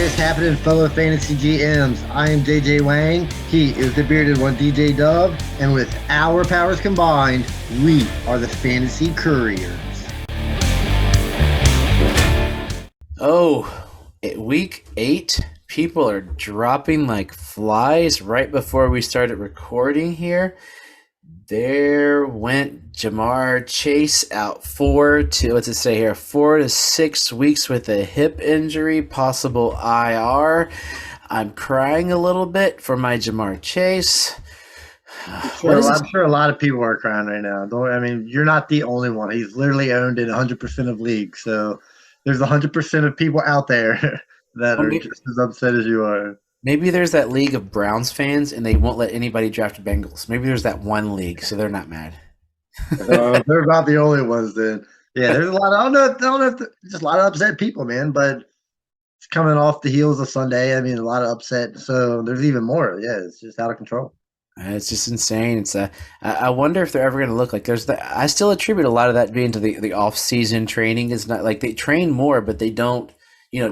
is happening, fellow fantasy GMs? I am JJ Wang. He is the bearded one, DJ Dub. And with our powers combined, we are the Fantasy Couriers. Oh, week 8, people are dropping like flies right before we started recording here. There went Jamar Chase out 4 to 6 weeks with a hip injury, possible IR. I'm crying a little bit for my Jamar Chase. I'm sure a lot of people are crying right now. I mean, you're not the only one. He's literally owned in 100% of leagues. So there's 100% of people out there that are just as upset as you are. Maybe there's that league of Browns fans, and they won't let anybody draft Bengals. Maybe there's that one league, so they're not mad. They're not the only ones then. Yeah, there's a lot. I don't know if just a lot of upset people, man. But it's coming off the heels of Sunday. I mean, a lot of upset. So there's even more. Yeah, it's just out of control. It's just insane. It's I wonder if they're ever going to look like I still attribute a lot of that being to the off season training. It's not like they train more, but they don't.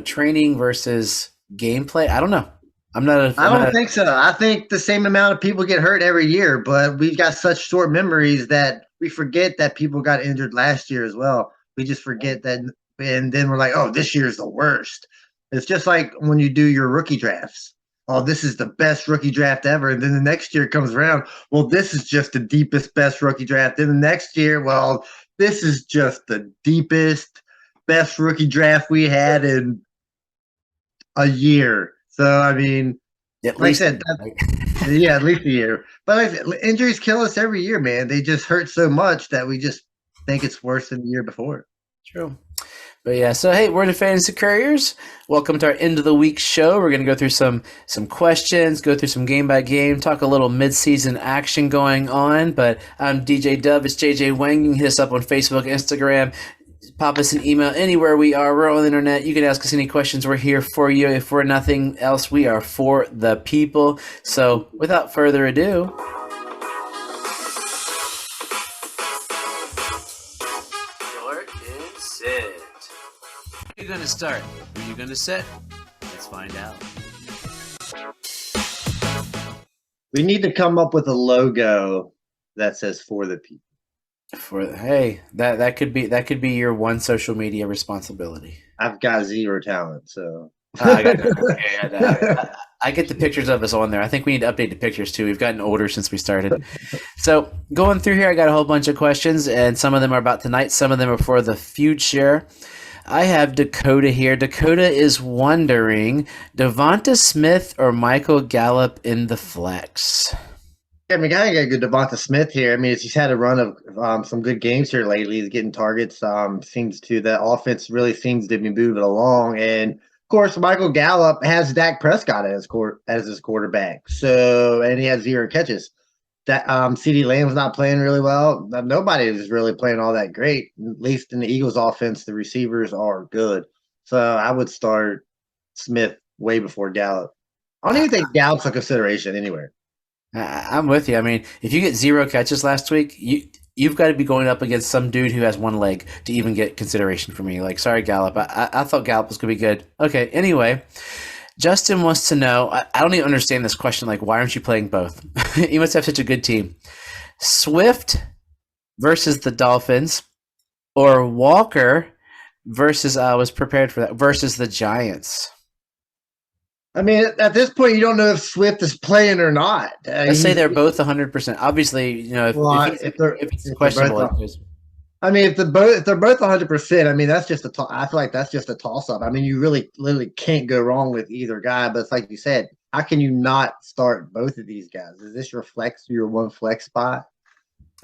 Training versus gameplay. I don't know. I don't think so. I think the same amount of people get hurt every year, but we've got such short memories that we forget that people got injured last year as well. We just forget that, and then we're like, oh, this year's the worst. It's just like when you do your rookie drafts. Oh, this is the best rookie draft ever. And then the next year comes around. Well, this is just the deepest, best rookie draft. Then the next year, well, this is just the deepest, best rookie draft we had in a year. So, I mean, at least a year. But like I said, injuries kill us every year, man. They just hurt so much that we just think it's worse than the year before. True. But yeah, so hey, we're the Fantasy Couriers. Welcome to our end of the week show. We're going to go through some questions, go through some game by game, talk a little mid-season action going on. But I'm DJ Dub. It's JJ Wang. You can hit us up on Facebook, Instagram. Pop us an email anywhere we are. We're on the internet. You can ask us any questions. We're here for you. If we're nothing else, we are for the people. So without further ado, short and sit. Where are you going to start? Where are you going to sit? Let's find out. We need to come up with a logo that says "for the people." That could be your one social media responsibility. I've got zero talent, so I get the pictures of us on there. I think we need to update the pictures too. We've gotten older since we started. So going through here, I got a whole bunch of questions, and some of them are about tonight. Some of them are for the future. I have Dakota here. Dakota is wondering, Devonta Smith or Michael Gallup in the flex? I mean, I got good Devonta Smith here. I mean, he's had a run of some good games here lately. He's getting targets. The offense really seems to be moving along. And of course, Michael Gallup has Dak Prescott as his quarterback. So, and he has 0 catches. That CeeDee Lamb's not playing really well. Nobody is really playing all that great. At least in the Eagles' offense, the receivers are good. So I would start Smith way before Gallup. I don't even think Gallup's a consideration anywhere. I'm with you. I mean, if you get 0 catches last week, you've got to be going up against some dude who has one leg to even get consideration for me. Like, sorry, Gallup. I thought Gallup was going to be good. Okay, anyway, Justin wants to know, I don't even understand this question. Like, why aren't you playing both? You must have such a good team. Swift versus the Dolphins or Walker versus, I was prepared for that, versus the Giants. I mean, at this point, you don't know if Swift is playing or not. Let's say they're both 100%. Obviously, if it's questionable. I mean, if they're both 100%, I mean, that's just I feel like that's just a toss-up. I mean, you really literally can't go wrong with either guy. But it's like you said, how can you not start both of these guys? Is this your one flex spot?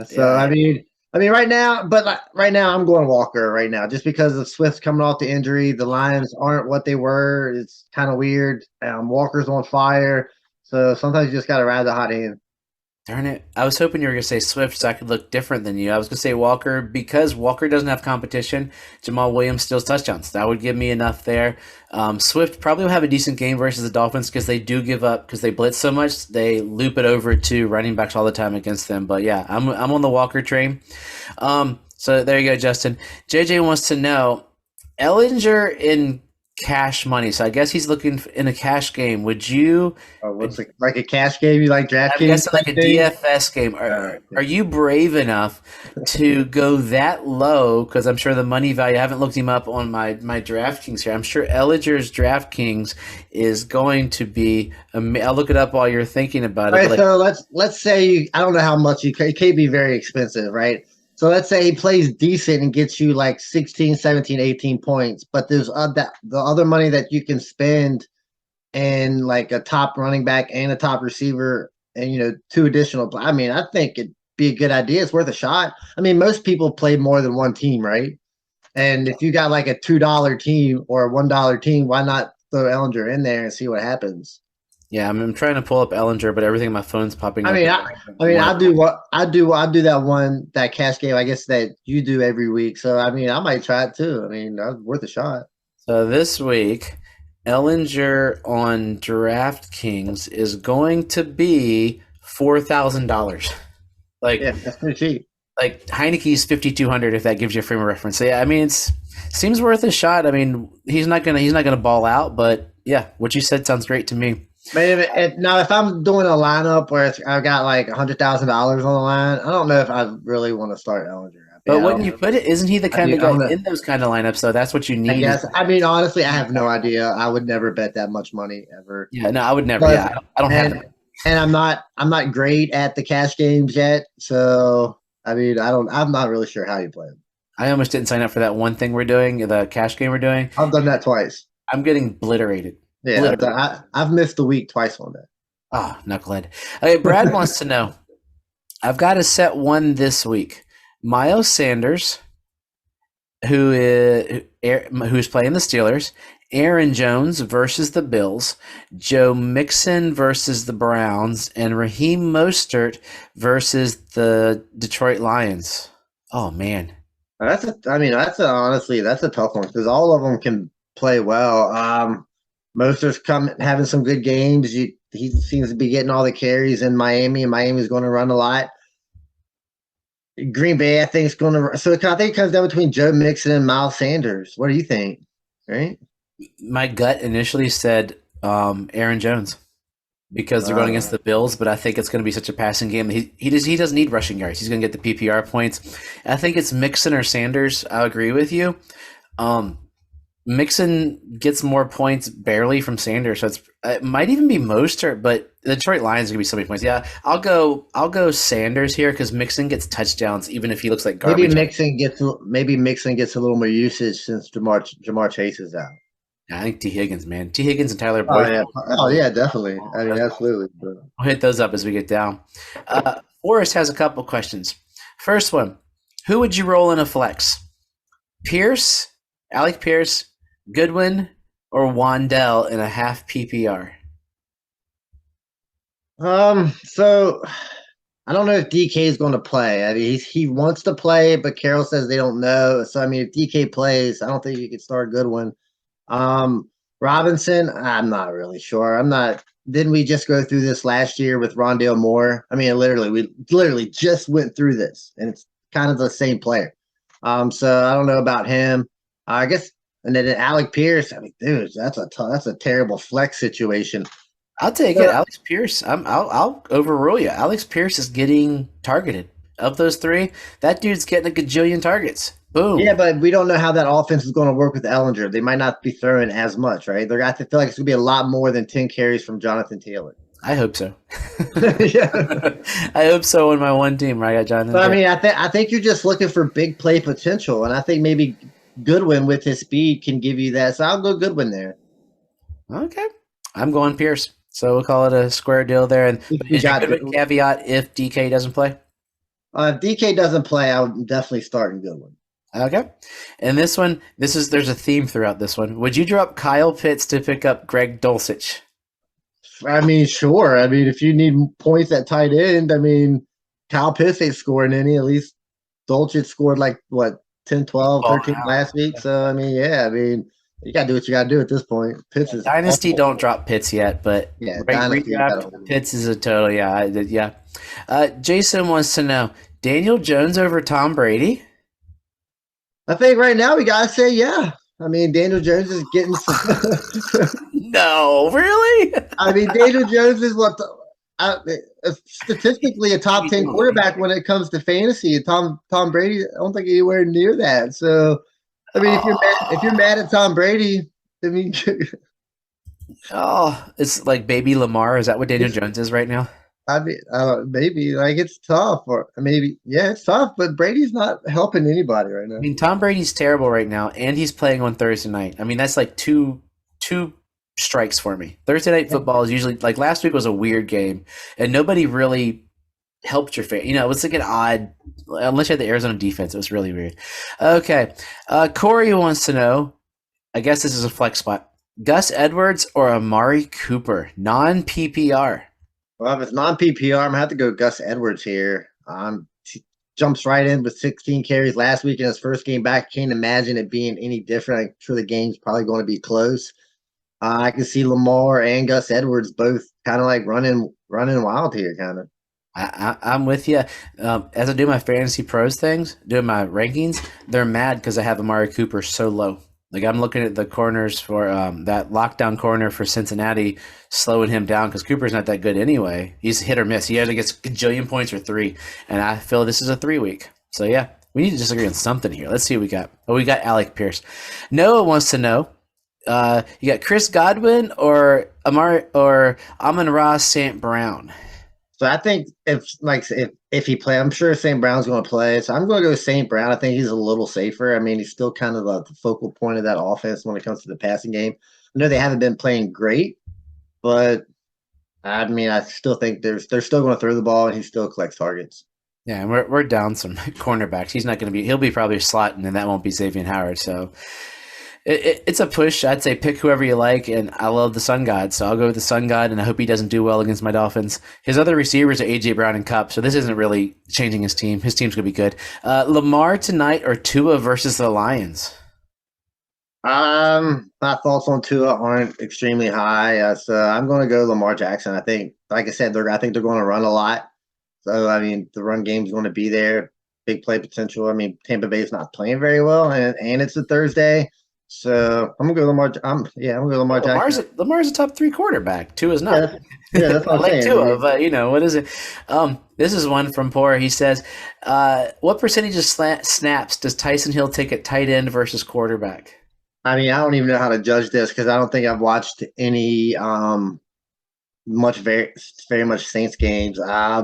So yeah. I mean, right now, I'm going Walker right now, just because of Swift's coming off the injury. The Lions aren't what they were. It's kind of weird. Walker's on fire, so sometimes you just got to ride the hot hand. Darn it. I was hoping you were going to say Swift so I could look different than you. I was going to say Walker because Walker doesn't have competition. Jamal Williams steals touchdowns. That would give me enough there. Swift probably will have a decent game versus the Dolphins because they do give up because they blitz so much. They loop it over to running backs all the time against them. But, yeah, I'm on the Walker train. So there you go, Justin. JJ wants to know, Ellinger in cash money. So I guess he's looking in a cash game. Would you? What's like a cash game? You like I'm DraftKings guessing type like a thing? DFS game. Are Okay. you brave enough to go that low? Because I'm sure the money value. I haven't looked him up on my DraftKings here. I'm sure Ellinger's DraftKings is going to be. I'll look it up while you're thinking about All it. But right, like, so let's say I don't know how much it can't be very expensive, right? So let's say he plays decent and gets you like 16, 17, 18 points, but there's the other money that you can spend and like a top running back and a top receiver and two additional. I mean, I think it'd be a good idea. It's worth a shot. I mean, most people play more than one team, right? And if you got like a $2 team or a $1 team, why not throw Ellinger in there and see what happens? yeah, I'm trying to pull up Ellinger, but everything on my phone's popping I up. mean, Is I, I mean, one of I do what I do that cash game. I guess that you do every week. So I mean, I might try it too. I mean, that's worth a shot. So this week, Ellinger on DraftKings is going to be $4,000. Like Yeah, that's pretty cheap. like Heineke's 5,200 if that gives you a frame of reference. So yeah, I mean it's seems worth a shot. I mean he's not gonna ball out, but yeah, what you said sounds great to me. Maybe now if I'm doing a lineup where I've got like $100,000 on the line, I don't know if I really want to start Ellinger. I mean, But I wouldn't don't you know. put it? Isn't he the I kind mean, of I don't guy know. in those kind of lineups? So that's what you I need. Is guess. I mean, honestly, I have no idea. I would never bet that much money ever. yeah, no, I would never. But Yeah, I don't have and that. and I'm not great at the cash games yet. So I mean, I'm not really sure how you play them. I almost didn't sign up for that one thing we're doing, the cash game we're doing. I've done that twice. I'm getting obliterated. Yeah, Obliterated. I've missed a week twice on that. Oh, knucklehead. Okay, Brad wants to know. I've got a set one this week. Miles Sanders, who's playing the Steelers, Aaron Jones versus the Bills, Joe Mixon versus the Browns, and Raheem Mostert versus the Detroit Lions. Oh man, I mean, honestly, that's a tough one because all of them can play well. Mostert's having some good games. He seems to be getting all the carries in Miami, and Miami's going to run a lot. Green Bay, I think, is going to. So I think it comes down between Joe Mixon and Miles Sanders. What do you think? Right? my gut initially said Aaron Jones because they're going against the Bills, but I think it's going to be such a passing game. He doesn't need rushing yards. He's going to get the PPR points. I think it's Mixon or Sanders. I agree with you. Mixon gets more points barely from Sanders, so it might even be Mostert, but the Detroit Lions are gonna be so many points. Yeah, I'll go Sanders here because Mixon gets touchdowns even if he looks like Maybe garbage. Mixon gets a little more usage since Jamar Chase is out. Yeah, I think T Higgins, man, T Higgins and Tyler Oh Boyd. yeah, definitely. I mean, absolutely. We'll hit those up as we get down. Forrest has a couple questions. First one: who would you roll in a flex? Pierce, Alec Pierce, Goodwin, or Wandell in a half PPR? So I don't know if DK is going to play. I mean, he wants to play, but Carroll says they don't know. So I mean, if DK plays, I don't think you could start a good one. Robinson, I'm not really sure. I'm not. Didn't we just go through this last year with Rondale Moore? I mean, we literally just went through this, and it's kind of the same player. So I don't know about him. I guess, and then Alec Pierce. I mean, dude, that's a terrible flex situation. I'll take it. Alex Pierce. I'll overrule you. Alex Pierce is getting targeted. Of those three, that dude's getting a gajillion targets. Boom. Yeah, but we don't know how that offense is going to work with Ellinger. They might not be throwing as much, right? They're got to feel like it's going to be a lot more than 10 carries from Jonathan Taylor. I hope so. Yeah. I hope so on my one team where I got Jonathan. But I mean, I think you're just looking for big play potential, and I think maybe Goodwin with his speed can give you that. So I'll go Goodwin there. Okay. I'm going Pierce. So we'll call it a square deal there. And is your Goodwin caveat if DK doesn't play? If DK doesn't play, I would definitely start in Goodwin. Okay. And this one, there's a theme throughout this one. Would you drop Kyle Pitts to pick up Greg Dulcich? I mean, sure. I mean, if you need points at tight end, I mean, Kyle Pitts ain't scoring any. At least Dulcich scored like, 10, 12, 13 last week. So, I mean, yeah. I mean, you got to do what you got to do at this point. Pitts is Dynasty awful. Don't drop Pitts yet, but Yeah, redraft Pitts is a total, yeah. Jason wants to know, Daniel Jones over Tom Brady? I think right now we got to say, yeah. I mean, Daniel Jones is getting some. No, really? I mean, Daniel Jones is uh, statistically a top 10 quarterback when it comes to fantasy. And Tom Brady, I don't think anywhere near that. So, I mean, if you're mad at Tom Brady, I mean, Oh, it's like baby Lamar. Is that what Daniel it's Jones is right now? I mean, maybe like it's tough, or maybe yeah, it's tough. But Brady's not helping anybody right I now. mean, Tom Brady's terrible right now, and he's playing on Thursday night. I mean, that's like two strikes for me. Thursday night football is usually like last week was a weird game, and nobody really helped your fan. You know, it was like an odd, unless you had the Arizona defense, it was really weird. Okay, Corey wants to know. I guess this is a flex spot. Gus Edwards or Amari Cooper, non PPR. Well, if it's non PPR, I'm gonna have to go Gus Edwards here. Jumps right in with 16 carries last week in his first game back. Can't imagine it being any different. I'm sure the game's probably going to be close. I can see Lamar and Gus Edwards both kind of like running wild here, kind of. I'm with you. As I do my fantasy pros things, doing my rankings, they're mad because I have Amari Cooper so low. Like I'm looking at the corners for that lockdown corner for Cincinnati, slowing him down because Cooper's not that good anyway. He's hit or miss. He either gets a gajillion points or 3, and I feel this is a 3-week. So yeah, we need to disagree on something here. Let's see what we got. Oh, we got Alec Pierce. Noah wants to know. You got Chris Godwin or Amon-Ra St. Brown. So I think if he play, I'm sure St. Brown's going to play. So I'm going to go St. Brown. I think he's a little safer. I mean, he's still kind of the focal point of that offense when it comes to the passing game. I know they haven't been playing great, but I mean, I still think they're still going to throw the ball, and he still collects targets. Yeah, and we're down some cornerbacks. He's not going to be. He'll be probably slotting, and that won't be Xavier Howard. So it's a push. I'd say pick whoever you like, and I love the Sun God, so I'll go with the Sun God, and I hope he doesn't do well against my Dolphins. His other receivers are A.J. Brown and Kupp, so this isn't really changing his team. His team's going to be good. Lamar tonight or Tua versus the Lions? My thoughts on Tua aren't extremely high, so I'm going to go Lamar Jackson. I think, like I said, I think they're going to run a lot. So I mean, the run game's going to be there. Big play potential. I mean, Tampa Bay's not playing very well, and it's a Thursday. So I'm gonna go Lamar. I'm gonna go Lamar Jackson. Lamar's a top 3 quarterback. Tua's not. That's what I I'm like saying. Tua, but what is it? This is one from Poor. He says, "What percentage of snaps does Tyson Hill take at tight end versus quarterback?" I mean, I don't even know how to judge this because I don't think I've watched any very much Saints games. I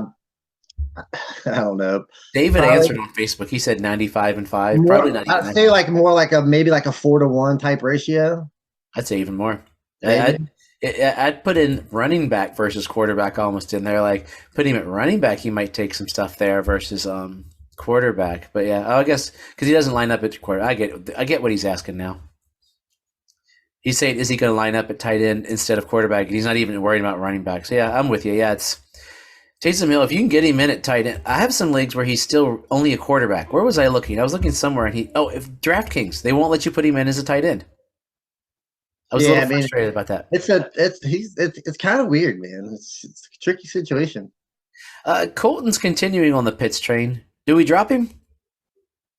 don't know. David answered on Facebook. He said 95 and 5. Probably not. I'd say like more like maybe like a 4-to-1 type ratio. I'd say even more. I'd put in running back versus quarterback almost in there. Like put him at running back, he might take some stuff there versus quarterback. But yeah, I guess because he doesn't line up at quarter. I get what he's asking now. He's saying, is he going to line up at tight end instead of quarterback? And he's not even worried about running back. So yeah, I'm with you. Yeah, it's Taysom Hill, if you can get him in at tight end, I have some leagues where he's still only a quarterback. Where was I looking? I was looking somewhere, and if DraftKings, they won't let you put him in as a tight end. I was a little frustrated about that. It's kind of weird, man. It's a tricky situation. Colton's continuing on the Pitts train. Do we drop him?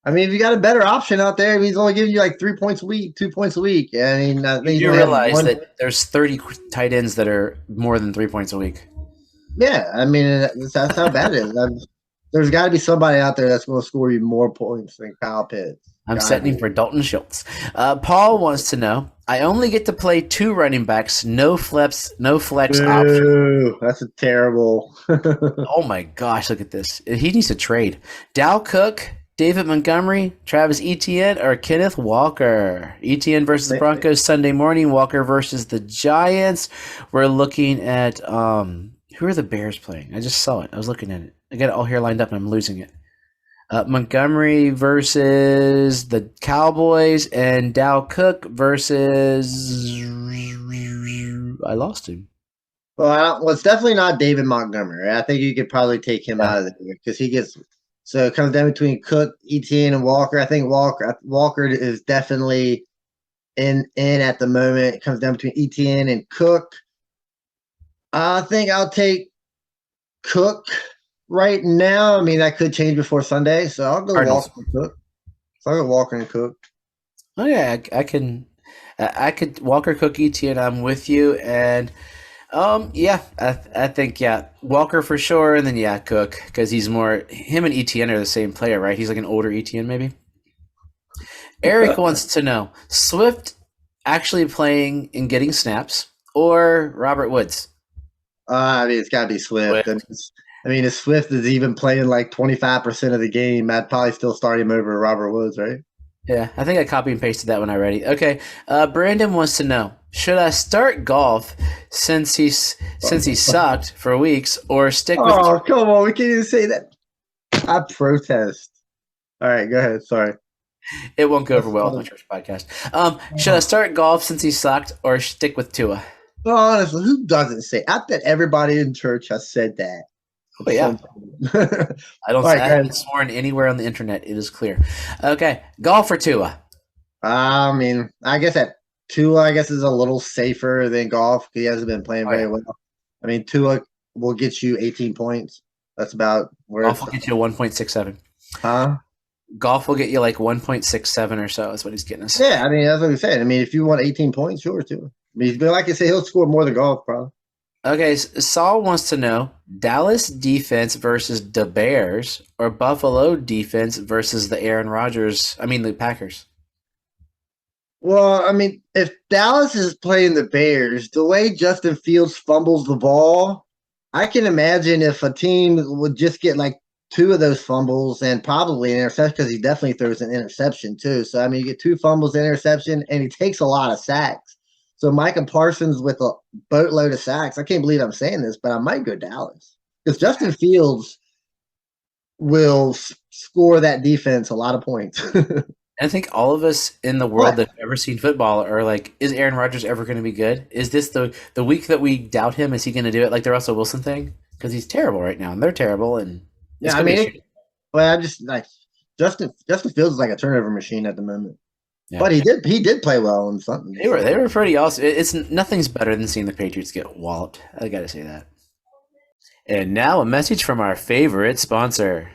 I mean, if you got a better option out there, he's only giving you like 3 points a week, 2 points a week. I mean, I think you realize that there's 30 tight ends that are more than 3 points a week. Yeah, I mean, that's how bad it is. There's got to be somebody out there that's going to score you more points than Kyle Pitts. I'm setting him for Dalton Schultz. Paul wants to know, I only get to play 2 running backs, no flex option. That's a terrible. Oh my gosh, look at this. He needs to trade. Dal Cook, David Montgomery, Travis Etienne, or Kenneth Walker. Etienne versus the Broncos Sunday morning. Walker versus the Giants. We're looking at who are the Bears playing? I just saw it. I was looking at it. I got it all here lined up and I'm losing it. Montgomery versus the Cowboys and Dal Cook versus I lost him. Well, it's definitely not David Montgomery. I think you could probably take him out of there because he gets. So it comes down between Cook, Etienne, and Walker. I think Walker is definitely in at the moment. It comes down between Etienne and Cook. I think I'll take Cook right now. I mean, that could change before Sunday, so I'll go Walker and Cook. Oh yeah, I could Walker Cook ETN. I'm with you, and yeah, I think yeah, Walker for sure, and then yeah, Cook because he's more him and ETN are the same player, right? He's like an older ETN maybe. Eric wants to know Swift actually playing and getting snaps or Robert Woods. I mean, it's got to be Swift. Swift. I mean, if Swift is even playing like 25% of the game, I'd probably still start him over Robert Woods, right? Yeah, I think I copy and pasted that one already. Okay, Brandon wants to know: should I start golf since he sucked for weeks, or stick with? Oh, come on. We can't even say that. I protest. All right, go ahead. Sorry. It won't go over well with my church podcast. Should I start golf since he sucked, or stick with Tua? Well, honestly, who doesn't say? I bet everybody in church has said that. But yeah, I don't. All right, I haven't sworn anywhere on the internet. It is clear. Okay, golf or Tua? I mean, I guess that Tua, I guess, is a little safer than golf. He hasn't been playing Oh very yeah, well. I mean, Tua will get you 18 points. That's about where golf it's will get you a 1.67. huh? Golf will get you like 1.67 or so. Is what he's getting us. Yeah, I mean, that's what he said. I mean, if you want 18 points, sure, Tua. I mean, but like I said, he'll score more than golf, probably. Okay, Saul wants to know Dallas defense versus the Bears or Buffalo defense versus the Aaron Rodgers. I mean the Packers. Well, I mean, if Dallas is playing the Bears, the way Justin Fields fumbles the ball, I can imagine if a team would just get like two of those fumbles and probably an interception because he definitely throws an interception too. So I mean, you get two fumbles, interception, and he takes a lot of sacks. So Micah Parsons with a boatload of sacks. I can't believe I'm saying this, but I might go Dallas because Justin Fields will score that defense a lot of points. I think all of us in the world that have ever seen football are like, is Aaron Rodgers ever going to be good? Is this the week that we doubt him? Is he going to do it like the Russell Wilson thing? Because he's terrible right now, and they're terrible. And Yeah, I mean, well, I just like Justin Fields is like a turnover machine at the moment. Yeah. But he did play well in something. They were pretty awesome. It's nothing's better than seeing the Patriots get walloped. I got to say that. And now a message from our favorite sponsor.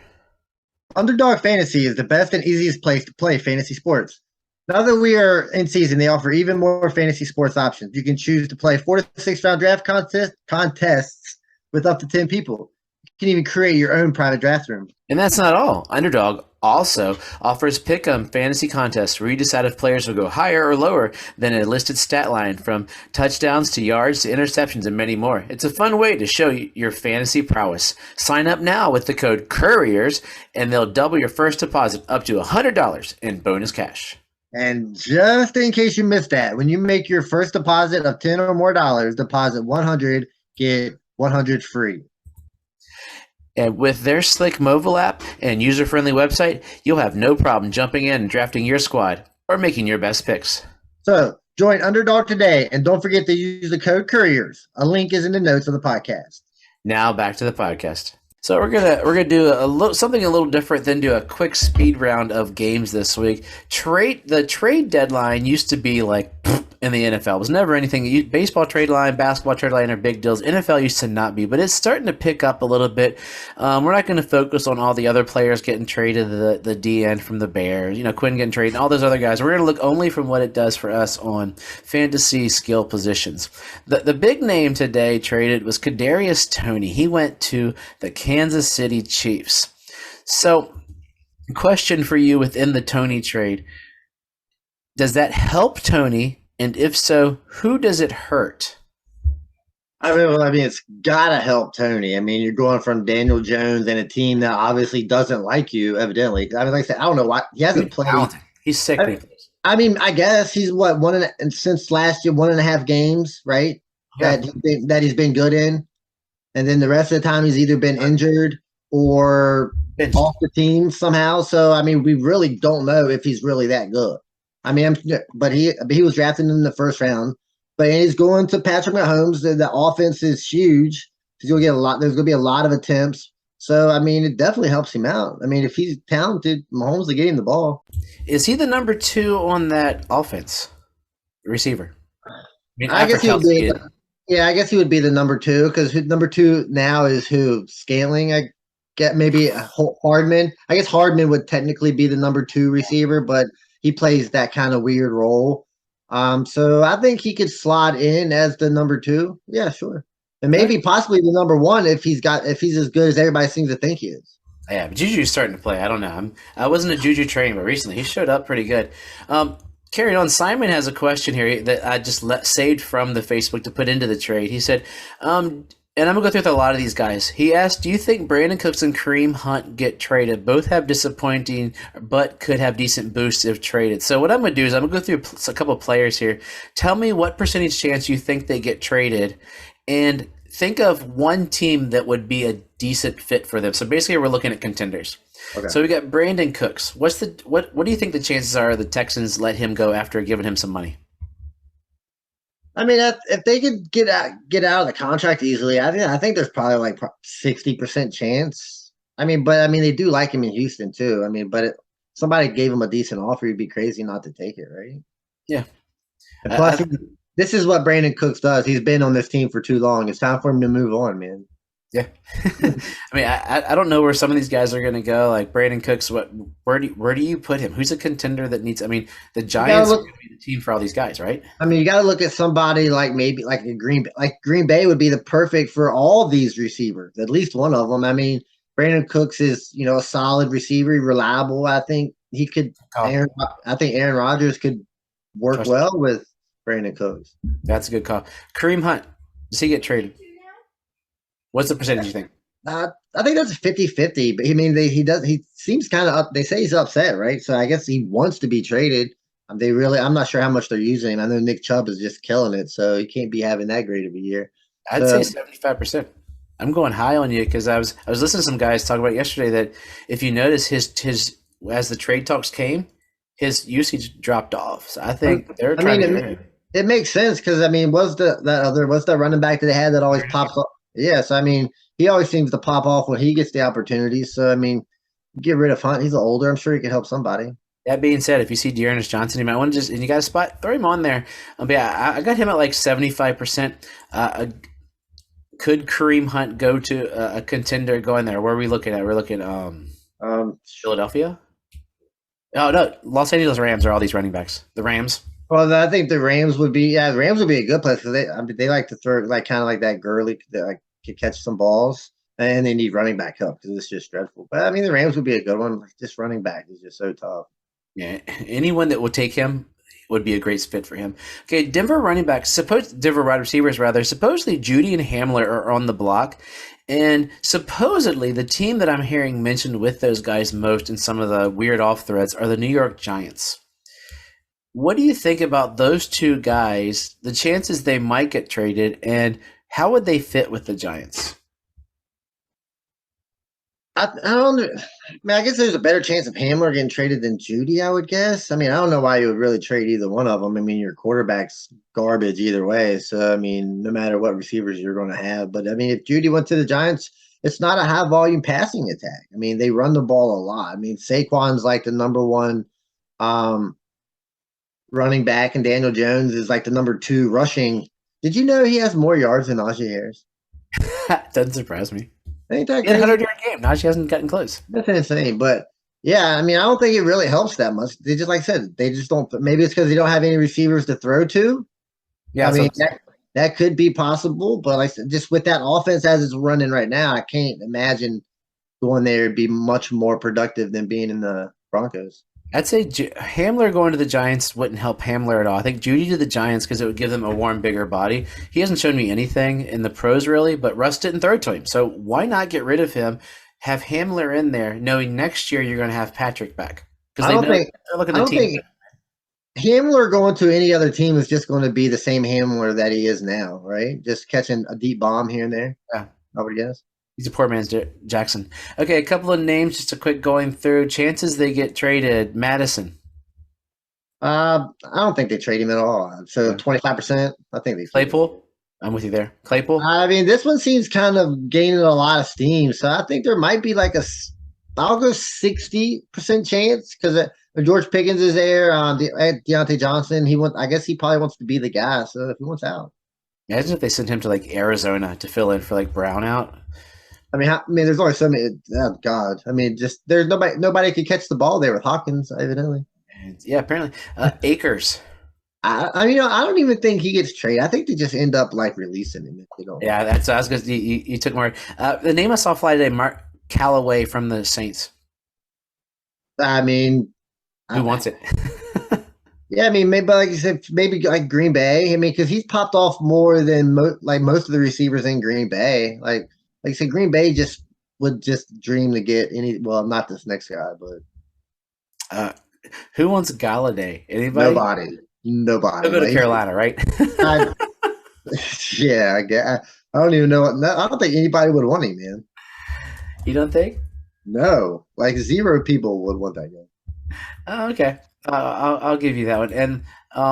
Underdog Fantasy is the best and easiest place to play fantasy sports. Now that we are in season, they offer even more fantasy sports options. You can choose to play 4 to 6 round draft contests with up to 10 people. You can even create your own private draft room. And that's not all. Underdog also offers pick'em fantasy contests where you decide if players will go higher or lower than a listed stat line, from touchdowns to yards to interceptions and many more. It's a fun way to show your fantasy prowess. Sign up now with the code Couriers, and they'll double your first deposit up to $100 in bonus cash. And just in case you missed that, when you make your first deposit of $10 or more, deposit 100, get 100 free. And with their slick mobile app and user-friendly website, you'll have no problem jumping in and drafting your squad or making your best picks. So join Underdog today, and don't forget to use the code Couriers. A link is in the notes of the podcast. Now back to the podcast. So we're gonna do something a little different than do a quick speed round of games this week. The trade deadline used to be like in the NFL. It was never anything. Baseball trade line, basketball trade line are big deals. NFL used to not be, but it's starting to pick up a little bit. We're not going to focus on all the other players getting traded, the DN from the Bears, Quinn getting traded, and all those other guys. We're going to look only from what it does for us on fantasy skill positions. The big name today traded was Kadarius Toney. He went to the Kansas City Chiefs. So, question for you within the Toney trade: does that help Toney? And if so, who does it hurt? I mean, it's gotta help Toney. I mean, you're going from Daniel Jones and a team that obviously doesn't like you, evidently. I mean, like I said, I don't know why he hasn't played. He's sick. I mean, I guess he's since last year 1.5 games, right? Yeah. That he's been good in, and then the rest of the time he's either been injured or off the team somehow. So I mean, we really don't know if he's really that good. I mean, but he was drafted in the first round. But he's going to Patrick Mahomes. The offense is huge. He's going to get a lot. There's going to be a lot of attempts. So I mean, it definitely helps him out. I mean, if he's talented, Mahomes will get him the ball. Is he the number 2 on that offense receiver? I guess he would be. Yeah, I guess he would be the number 2 because number 2 now is who? Scaling. I get maybe Hardman. I guess Hardman would technically be the number 2 receiver, but he plays that kind of weird role. So I think he could slot in as the number two. Yeah, sure. And Okay. maybe possibly the number one if he's as good as everybody seems to think he is. Yeah, but Juju's starting to play. I don't know. I wasn't a Juju train, but recently he showed up pretty good. Carrying on, Simon has a question here that I just saved from the Facebook to put into the trade. He said, and I'm going to go through with a lot of these guys. He asked, do you think Brandon Cooks and Kareem Hunt get traded? Both have disappointing, but could have decent boosts if traded. So what I'm going to do is I'm going to go through a couple of players here. Tell me what percentage chance you think they get traded, and think of one team that would be a decent fit for them. So basically we're looking at contenders. Okay. So we got Brandon Cooks. What do you think the chances are the Texans let him go after giving him some money? I mean, if they could get out of the contract easily, I think there's probably like 60% chance. I mean, they do like him in Houston too. I mean, somebody gave him a decent offer, you'd be crazy not to take it, right? Yeah. And plus, this is what Brandon Cooks does. He's been on this team for too long. It's time for him to move on, man. Yeah. I mean, I don't know where some of these guys are going to go. Like Brandon Cooks, where do you put him? Who's a contender that needs? I mean, the Giants are going to be the team for all these guys, right? I mean, you got to look at somebody like maybe like Green Bay would be the perfect for all these receivers. At least one of them. I mean, Brandon Cooks is a solid receiver, reliable. I think he could. I think Aaron Rodgers could work well with Brandon Cooks. That's a good call. Kareem Hunt, does he get traded? What's the percentage you think? I think that's 50-50, but I mean, he seems kind of up. They say he's upset, right? So I guess he wants to be traded. I'm not sure how much they're using him. I know Nick Chubb is just killing it, so he can't be having that great of a year. I'd say 75%. I'm going high on you because I was listening to some guys talk about it yesterday that if you notice his as the trade talks came, his usage dropped off. So I think they're trying to. It makes sense because I mean, what's that running back that they had that always pops up? Yes, I mean, he always seems to pop off when he gets the opportunity. So, I mean, get rid of Hunt. He's older. I'm sure he could help somebody. That being said, if you see Dearness Johnson, you might want to and you got a spot, throw him on there. But yeah, I got him at like 75%. Could Kareem Hunt go to a contender going there? Where are we looking at? We're looking Philadelphia? Oh, no. Los Angeles Rams are all these running backs. The Rams. Well, I think the Rams would be a good place because they like to throw like kind of like that Gurley that like could catch some balls, and they need running back help because it's just dreadful. But I mean, the Rams would be a good one. Like, just running back is just so tough. Yeah, anyone that would take him would be a great fit for him. Okay, Denver wide receivers rather. Supposedly Judy and Hamler are on the block, and supposedly the team that I'm hearing mentioned with those guys most in some of the weird off threads are the New York Giants. What do you think about those two guys, the chances they might get traded, and how would they fit with the Giants? I guess there's a better chance of Hamler getting traded than Judy, I would guess. I mean, I don't know why you would really trade either one of them. I mean, your quarterback's garbage either way. So, I mean, no matter what receivers you're going to have. But, I mean, if Judy went to the Giants, it's not a high-volume passing attack. I mean, they run the ball a lot. I mean, Saquon's like the number one running back, and Daniel Jones is like the number 2 rushing. Did you know he has more yards than Najee Harris? Doesn't surprise me. Ain't that crazy? 100-yard game. Najee hasn't gotten close. That's insane. But yeah, I mean, I don't think it really helps that much. They just, like I said, they just don't. Maybe it's because they don't have any receivers to throw to. Yeah, I mean that could be possible. But like I said, just with that offense as it's running right now, I can't imagine going there would be much more productive than being in the Broncos. I'd say Hamler going to the Giants wouldn't help Hamler at all. I think Judy to the Giants because it would give them a warm, bigger body. He hasn't shown me anything in the pros really, but Russ didn't throw to him. So why not get rid of him, have Hamler in there, knowing next year you're going to have Patrick back? Because they're looking at the team. Hamler going to any other team is just going to be the same Hamler that he is now, right? Just catching a deep bomb here and there. Yeah. I would guess. He's a poor man's Jackson. Okay, a couple of names, just a quick going through. Chances they get traded. Madison. I don't think they trade him at all. So 25%. I think they. Claypool. I'm with you there. Claypool. I mean, this one seems kind of gaining a lot of steam. So I think there might be like I'll go 60% chance because George Pickens is there. Deontay Johnson. I guess he probably wants to be the guy. So if he wants out. Imagine if they sent him to like Arizona to fill in for like Brown out. I mean, there's only so many. Oh God! I mean, just there's nobody could catch the ball there with Hawkins, evidently. Yeah, apparently. Akers. I don't even think he gets traded. I think they just end up like releasing him if they don't like Yeah, that's I was gonna. You took more. The name I saw fly today, Mark Callaway from the Saints. him. I mean, Who I, wants it? yeah, I mean, maybe like you said, maybe like Green Bay. I mean, because he's popped off more than like most of the receivers in Green Bay. Like I said, Green Bay just would just dream to get any. Well, not this next guy, but uh, who wants Galladay? Anybody? nobody. He'll go to Like Carolina, right? I, yeah, I guess I don't even know. I don't think anybody would want him, man. You don't think? No, like zero people would want that guy. Oh, okay. I'll give you that one. And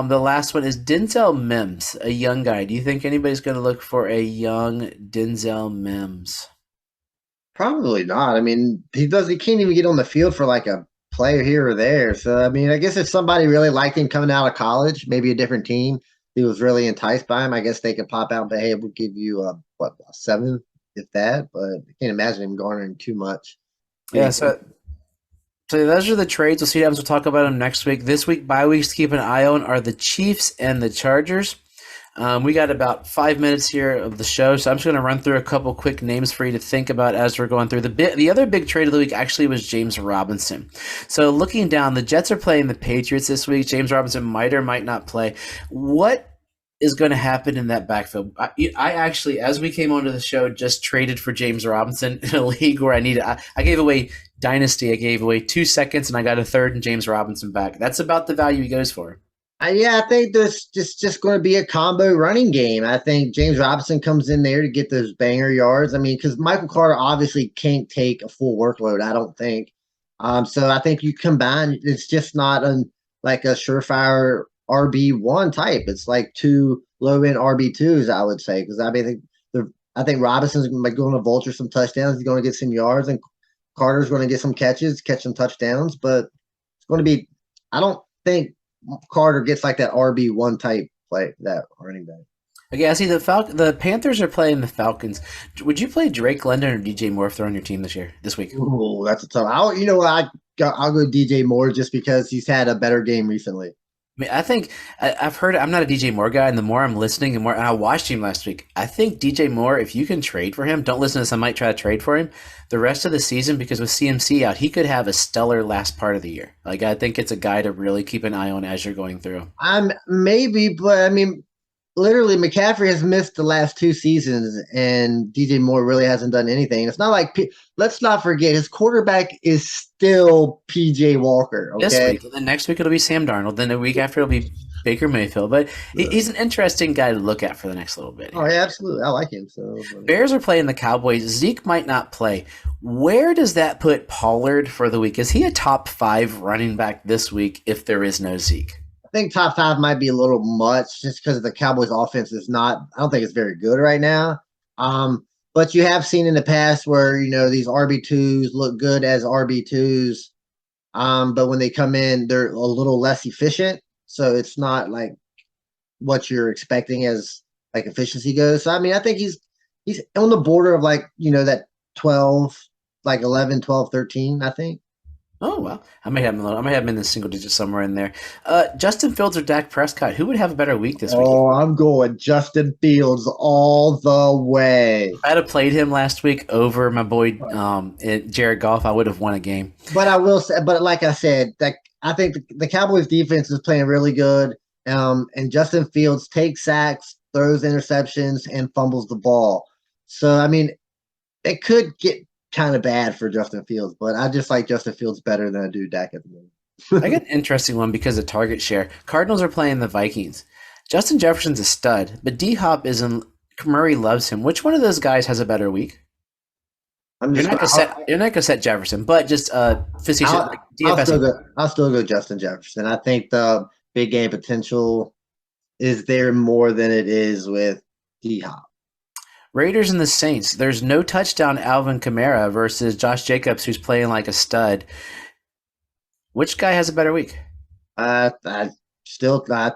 the last one is Denzel Mims, a young guy. Do you think anybody's going to look for a young Denzel Mims? Probably not. I mean, he can't even get on the field for like a player here or there. So I mean, I guess if somebody really liked him coming out of college, maybe a different team, he was really enticed by him. I guess they could pop out and say, "Hey, we'll give you a seven, if that." But I can't imagine him garnering too much. Yeah, Getting so those are the trades. We'll see what happens. We'll talk about them next week. This week, bye weeks to keep an eye on are the Chiefs and the Chargers. We got about 5 minutes here of the show, so I'm just going to run through a couple quick names for you to think about as we're going through. The other big trade of the week actually was James Robinson. So looking down, the Jets are playing the Patriots this week. James Robinson might or might not play. What is going to happen in that backfield? I actually, as we came onto the show, just traded for James Robinson in a league where I gave away Dynasty. I gave away 2 seconds, and I got a third and James Robinson back. That's about the value he goes for. Yeah, I think there's just going to be a combo running game. I think James Robinson comes in there to get those banger yards. I mean, because Michael Carter obviously can't take a full workload. I don't think. So I think you combine. It's just not like a surefire RB1 type. It's like two low end RB2s. I would say because I mean I think Robinson's going to vulture some touchdowns. He's going to get some yards, and Carter's going to get some catches, catch some touchdowns. But it's going to be. I don't think Carter gets like that RB1 type play, that running back. Okay, I see the Panthers are playing the Falcons. Would you play Drake London or DJ Moore if they're on your team this week? Ooh, that's a tough. You know what? I'll go DJ Moore just because he's had a better game recently. I mean, I think I've heard. I'm not a DJ Moore guy, and the more I'm listening, and I watched him last week. I think DJ Moore, if you can trade for him, don't listen to this. I might try to trade for him the rest of the season because with CMC out, he could have a stellar last part of the year. Like I think it's a guy to really keep an eye on as you're going through. I'm maybe, but I mean, literally, McCaffrey has missed the last 2 seasons, and DJ Moore really hasn't done anything. It's not like let's not forget his quarterback is still PJ Walker. This Okay, week, and then next week it'll be Sam Darnold. Then the week after it'll be Baker Mayfield. But he's an interesting guy to look at for the next little bit. oh yeah, absolutely, I like him. So Bears are playing the Cowboys. Zeke might not play. Where does that put Pollard for the week? Is he a top 5 running back this week if there is no Zeke? I think top 5 might be a little much just because the Cowboys offense is not, I don't think it's very good right now. But you have seen in the past where, these RB2s look good as RB2s. But when they come in, they're a little less efficient. So it's not like what you're expecting as like efficiency goes. So, I mean, I think he's on the border of like, that 12, like 11, 12, 13, I think. Oh well, I may have him. I may have him in the single digit somewhere in there. Justin Fields or Dak Prescott? Who would have a better week this week? Oh, I'm going Justin Fields all the way. If I'd have played him last week over my boy Jared Goff, I would have won a game. But I will say, but like I said, that I think the Cowboys defense is playing really good. And Justin Fields takes sacks, throws interceptions, and fumbles the ball. So I mean, it could get kind of bad for Justin Fields, but I just like Justin Fields better than I do Dak at the moment. I got an interesting one because of target share. Cardinals are playing the Vikings. Justin Jefferson's a stud, but D Hop isn't. Murray loves him. Which one of those guys has a better week? You're not gonna set Jefferson, but just facetious like DFS. I'll still go Justin Jefferson. I think the big game potential is there more than it is with D Hop. Raiders and the Saints. There's no touchdown Alvin Kamara versus Josh Jacobs, who's playing like a stud. Which guy has a better week? I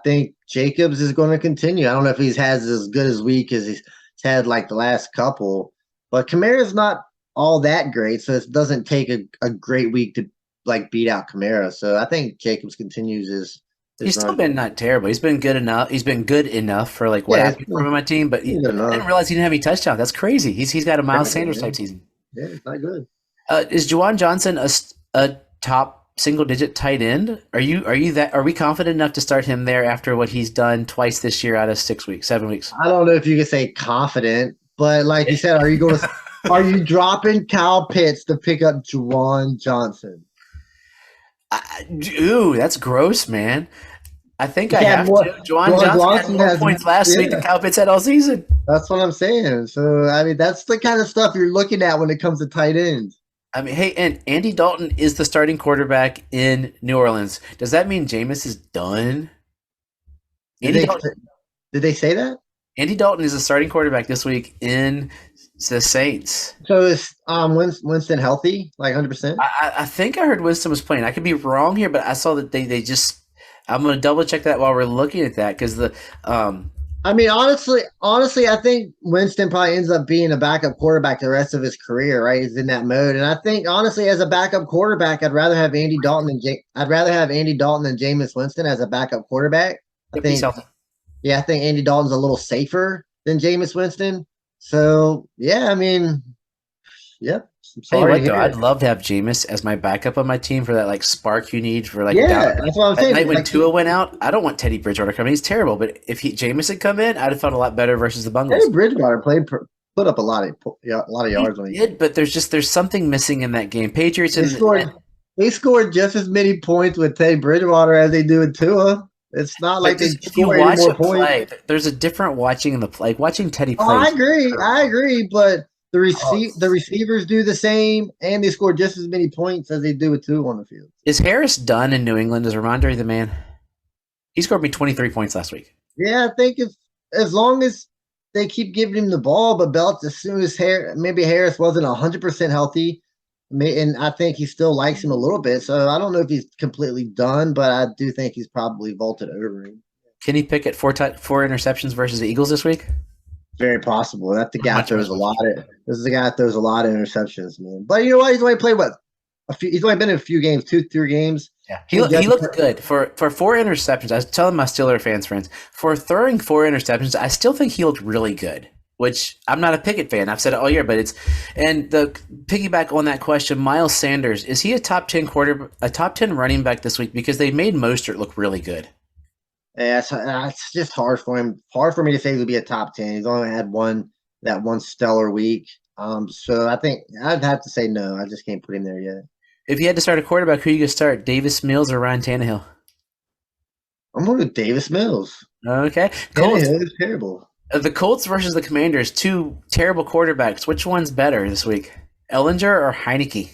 think Jacobs is going to continue. I don't know if he has as good as week as he's had like the last couple, but Kamara's not all that great, so it doesn't take a great week to like beat out Kamara. So I think Jacobs continues his He's still run. been not terrible. He's been good enough. He's been good enough for like what Yeah, I've from my team. But it's good I didn't enough. realize he didn't have any touchdowns. That's crazy. He's got a Miles Terrible, Sanders type man. season. Yeah, it's not good. Is Juwan Johnson a top single digit tight end? Are we confident enough to start him there after what he's done twice this year out of 6 weeks, 7 weeks? I don't know if you can say confident, but like you said, are you dropping Kyle Pitts to pick up Juwan Johnson? Ooh, that's gross, man. I think He I had have more. to. Juwan Juwan Johnson had Johnson more has, points last week than yeah. Kyle Pitts had all season. That's what I'm saying. So I mean, that's the kind of stuff you're looking at when it comes to tight ends. I mean, hey, and Andy Dalton is the starting quarterback in New Orleans. Does that mean Jameis is done? Did Andy they Dalton, did they say that? Andy Dalton is the starting quarterback this week in the Saints. So is Winston healthy, like 100%? I think I heard Winston was playing. I could be wrong here, but I saw that they just. I'm going to double check that while we're looking at that because the I mean, honestly, I think Winston probably ends up being a backup quarterback the rest of his career, right? He's in that mode, and I think honestly, as a backup quarterback, I'd rather have Andy Dalton than Jameis Winston as a backup quarterback. I yep, he's think, healthy. yeah, I think Andy Dalton's a little safer than Jameis Winston. So yeah, I mean, yep. I'm Tell you sorry to what, though, hear I'd it. love to have Jameis as my backup on my team for that like spark you need for like down Yeah, that's what I'm that night saying. when Like, Tua went out. I don't want Teddy Bridgewater coming. He's terrible, but if Jameis had come in, I'd have felt a lot better versus the Teddy Bungles. Bridgewater put up a lot of He yards when he did, but there's something missing in that game. Patriots they and scored. They scored just as many points with Teddy Bridgewater as they do with Tua. It's not but like they just if you score any watch more him points. play, there's a different watching in the play. Like watching Teddy Oh, play I is agree. I incredible. agree. But Oh, the receivers do the same, and they score just as many points as they do with Tua on the field. is Harris done in New England? Is Ramondre the man? He scored me 23 points last week. Yeah, I think if as long as they keep giving him the ball, but Belts as soon as maybe Harris wasn't 100% healthy, and I think he still likes him a little bit. So I don't know if he's completely done, but I do think he's probably vaulted over him. Can he pick at four interceptions versus the Eagles this week? Very possible. That's the guy that Much, throws much, a much. lot of. This is the guy that throws a lot of interceptions, man. But you know what? He's only played what a few. He's only been in a few games, 2, 3 games. Yeah, I think he Justin, looked good for four interceptions. I was telling my Steeler fans friends for throwing four interceptions. I still think he looked really good. Which I'm not a Pickett fan. I've said it all year, but it's and the piggyback on that question. Miles Sanders, is he a top 10 running back this week? Because they made Mostert look really good. yeah, it's just hard for him. Hard for me to say he'll be a top 10. He's only had one stellar week. So I think I'd have to say no. I just can't put him there yet. If you had to start a quarterback, who you gonna start? Davis Mills or Ryan Tannehill? I'm going with Davis Mills. Okay, Colts. Tannehill is terrible. The Colts versus the Commanders, two terrible quarterbacks. Which one's better this week? Ellinger or Heineke?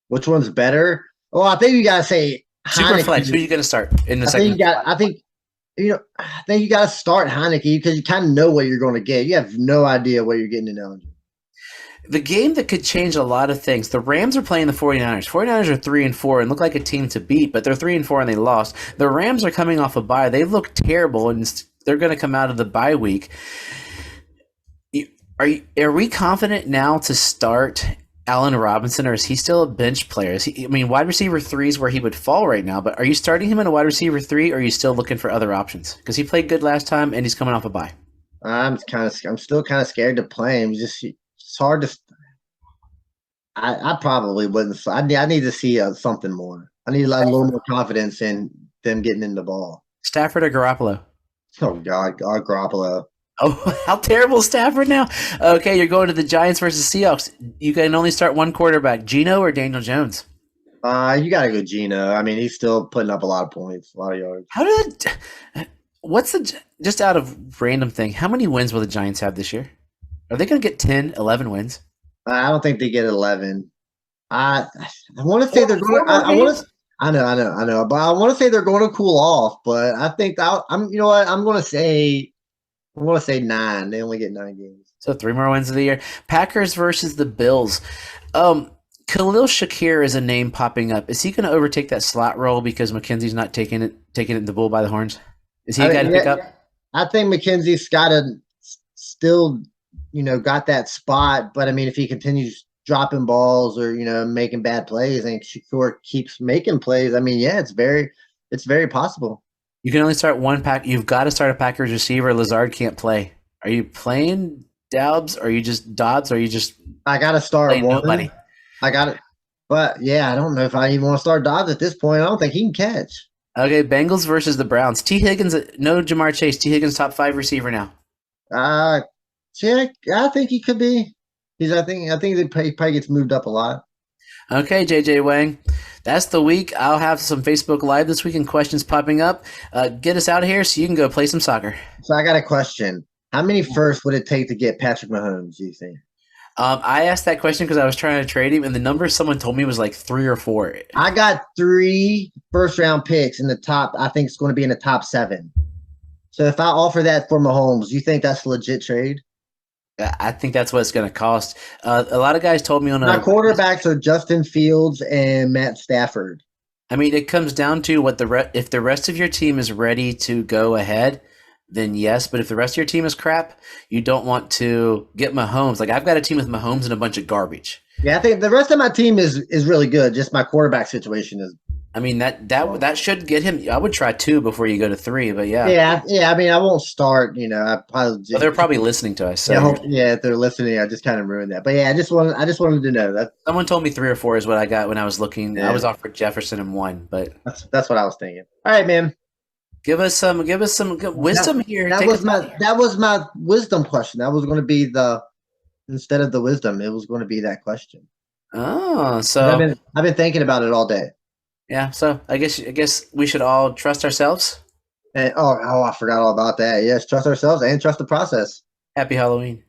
Which one's better? Well, I think you gotta say Superflex. Who are Heineke. you going to start in the I think second? you got. I think I think you got to start Heineke because you kind of know what you're going to get. You have no idea what you're getting in Ellinger. The game that could change a lot of things. The Rams are playing the 49ers. 49ers are 3-4 and look like a team to beat, but they're 3-4 and they lost. The Rams are coming off a bye. They look terrible and they're going to come out of the bye week. Are we confident now to start Allen Robinson, or is he still a bench player? Wide receiver 3 is where he would fall right now, but are you starting him in a wide receiver 3, or are you still looking for other options? Because he played good last time and he's coming off a bye. I'm still kind of scared to play him. It's hard to. I probably wouldn't. I need to see something more. I need like a little more confidence in them getting in the ball. Stafford or Garoppolo? Oh God, Garoppolo. Oh, how terrible is Stafford now? Okay, you're going to the Giants versus Seahawks. You can only start one quarterback, Geno or Daniel Jones. You got to go Geno. I mean, he's still putting up a lot of points, a lot of yards. Just out of random thing, how many wins will the Giants have this year? Are they going to get 10, 11 wins? I don't think they get 11. I want to say they're going. I want to. I know, but I want to say they're going to cool off. But I think I'm. You know what? I'm going to say 9. They only get 9 games. So 3 more wins of the year. Packers versus the Bills. Khalil Shakir is a name popping up. Is he going to overtake that slot role because McKenzie's not taking it the bull by the horns? Is he a guy to pick up? I think McKenzie's got to still, got that spot. But I mean, if he continues dropping balls or making bad plays, and Shakur keeps making plays. I mean, yeah, it's very possible. You can only start one pack. You've got to start a Packers receiver. Lazard can't play. Are you playing Dobbs? Or are you just Dobbs? Or are you just I got to start playing one. nobody? I got it, but yeah, I don't know if I even want to start Dobbs at this point. I don't think he can catch. Okay, Bengals versus the Browns. T. Higgins, no Jamar Chase. T. Higgins, top 5 receiver now. Uh, yeah, I think he could be. I think he probably gets moved up a lot. Okay, JJ Wang. That's the week. I'll have some Facebook Live this week and questions popping up. Get us out of here so you can go play some soccer. So I got a question. How many firsts would it take to get Patrick Mahomes, do you think? I asked that question because I was trying to trade him, and the number someone told me was like 3 or 4. I got 3 first round picks in the top. I think it's going to be in the top 7. So if I offer that for Mahomes, you think that's a legit trade? I think that's what it's going to cost. A lot of guys told me on My quarterbacks are Justin Fields and Matt Stafford. I mean, it comes down to what if the rest of your team is ready to go ahead, then yes. But if the rest of your team is crap, you don't want to get Mahomes. Like I've got a team with Mahomes and a bunch of garbage. Yeah, I think the rest of my team is really good. Just my quarterback situation is. I mean that should get him. I would try 2 before you go to 3, but yeah. Yeah. I mean, I won't start. I probably. Just, Well, they're probably listening to us. So if they're listening, I just kind of ruined that. But yeah, I just wanted to know that. someone told me 3 or 4 is what I got when I was looking. Yeah. I was offered Jefferson and 1, but that's what I was thinking. All right, man. give us some good wisdom here. That was my wisdom question. That was going to be instead of the wisdom, it was going to be that question. Oh, so I've been thinking about it all day. yeah. So I guess we should all trust ourselves. And I forgot all about that. Yes, trust ourselves and trust the process. Happy Halloween.